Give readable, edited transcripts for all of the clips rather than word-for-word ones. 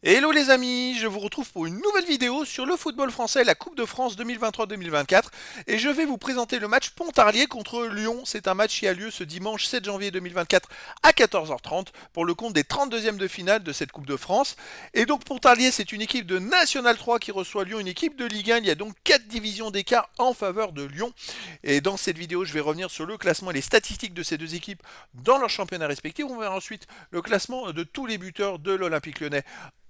Hello les amis, je vous retrouve pour une nouvelle vidéo sur le football français, la Coupe de France 2023-2024 et je vais vous présenter le match Pontarlier contre Lyon. C'est un match qui a lieu ce dimanche 7 janvier 2024 à 14h30 pour le compte des 32e de finale de cette Coupe de France. Et donc Pontarlier, c'est une équipe de National 3 qui reçoit Lyon, une équipe de Ligue 1. Il y a donc 4 divisions d'écart en faveur de Lyon. Et dans cette vidéo, je vais revenir sur le classement et les statistiques de ces deux équipes dans leur championnat respectif. On verra ensuite le classement de tous les buteurs de l'Olympique Lyonnais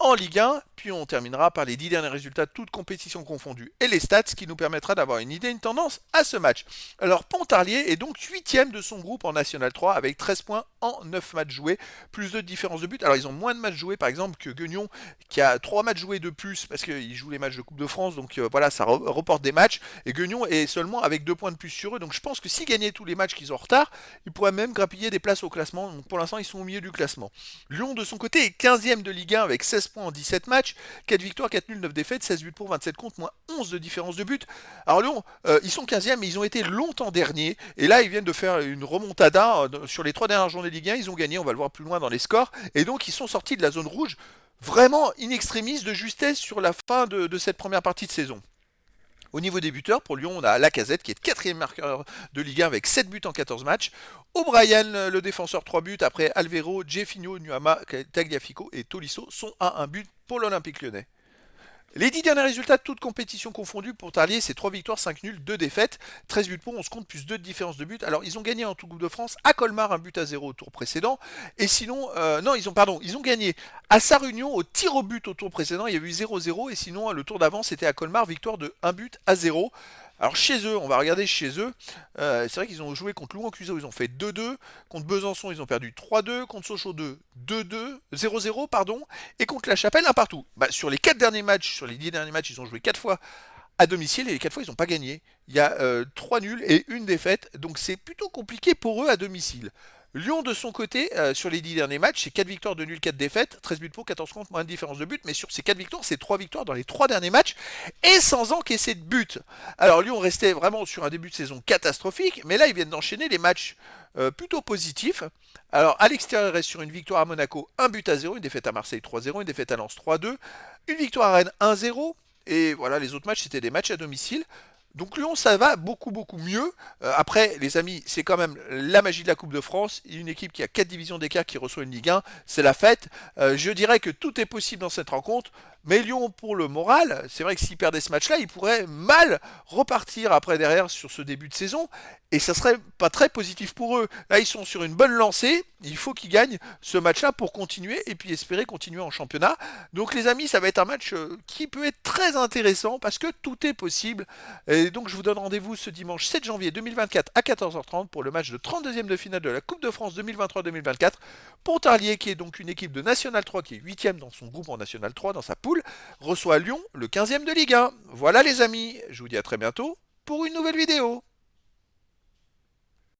en Ligue 1, puis on terminera par les 10 derniers résultats, toutes compétitions confondues, et les stats, ce qui nous permettra d'avoir une idée, une tendance à ce match. Alors Pontarlier est donc 8ème de son groupe en National 3 avec 13 points en 9 matchs joués, plus de différence de but. Alors ils ont moins de matchs joués par exemple que Guignon qui a 3 matchs joués de plus parce qu'il joue les matchs de Coupe de France, donc voilà, ça reporte des matchs, et Guignon est seulement avec 2 points de plus sur eux, donc je pense que s'ils gagnaient tous les matchs qu'ils ont en retard, ils pourraient même grappiller des places au classement, donc pour l'instant ils sont au milieu du classement. Lyon de son côté est 15ème de Ligue 1 avec 16 points en 17 matchs, 4 victoires, 4 nuls, 9 défaites, 16 buts pour, 27 contre, moins 11 de différence de but. Alors Lyon, ils sont 15e, mais ils ont été longtemps derniers, et là ils viennent de faire une remontada sur les 3 dernières journées de Ligue 1, ils ont gagné, on va le voir plus loin dans les scores, et donc ils sont sortis de la zone rouge vraiment in extremis de justesse sur la fin de cette première partie de saison. Au niveau des buteurs, pour Lyon, on a Lacazette qui est 4ème marqueur de Ligue 1 avec 7 buts en 14 matchs. O'Brien, le défenseur, 3 buts. Après Alvero, Jeffinho, Nuama, Tagliafico et Tolisso sont à un but pour l'Olympique Lyonnais. Les 10 derniers résultats de toutes compétitions confondues pour Tarlier, c'est 3 victoires, 5 nuls, 2 défaites, 13 buts pour, 11 comptes, plus 2 de différence de but. Alors ils ont gagné en tout Coupe de France à Colmar, un but à 0 au tour précédent. Et sinon, non, ils ont gagné à Sarre-Union au tir au but au tour précédent, il y a eu 0-0. Et sinon, le tour d'avant, c'était à Colmar, victoire de 1 but à 0. Alors chez eux, on va regarder chez eux. C'est vrai qu'ils ont joué contre Louan-Cuiseaux, ils ont fait 2-2. Contre Besançon, ils ont perdu 3-2. Contre Sochaux 2, 2-2, 0-0, pardon. Et contre La Chapelle, un partout. Bah, sur les 4 derniers matchs, sur les 10 derniers matchs, ils ont joué 4 fois à domicile et les 4 fois, ils n'ont pas gagné. Il y a 3 nuls et une défaite. Donc c'est plutôt compliqué pour eux à domicile. Lyon de son côté, sur les 10 derniers matchs, c'est 4 victoires, 2 nuls, 4 défaites, 13 buts pour, 14 contre, moins de différence de but, mais sur ces 4 victoires, c'est 3 victoires dans les 3 derniers matchs, et sans encaisser de but. Alors Lyon restait vraiment sur un début de saison catastrophique, mais là ils viennent d'enchaîner les matchs plutôt positifs. Alors à l'extérieur, il reste sur une victoire à Monaco, 1 but à 0, une défaite à Marseille 3-0, une défaite à Lens 3-2, une victoire à Rennes 1-0, et voilà, les autres matchs c'était des matchs à domicile. Donc Lyon, ça va beaucoup beaucoup mieux. Après, les amis, c'est quand même la magie de la Coupe de France. Une équipe qui a 4 divisions d'écart qui reçoit une Ligue 1, c'est la fête. Je dirais que tout est possible dans cette rencontre. Mais Lyon, pour le moral, c'est vrai que s'ils perdaient ce match-là, ils pourraient mal repartir après derrière sur ce début de saison. Et ça serait pas très positif pour eux. Là, ils sont sur une bonne lancée. Il faut qu'ils gagnent ce match-là pour continuer et puis espérer continuer en championnat. Donc les amis, ça va être un match qui peut être très intéressant parce que tout est possible. Et donc je vous donne rendez-vous ce dimanche 7 janvier 2024 à 14h30 pour le match de 32e de finale de la Coupe de France 2023-2024. Pontarlier, qui est donc une équipe de National 3, qui est 8e dans son groupe en National 3, dans sa poule, reçoit Lyon, le 15e de Ligue 1. Voilà les amis, je vous dis à très bientôt pour une nouvelle vidéo.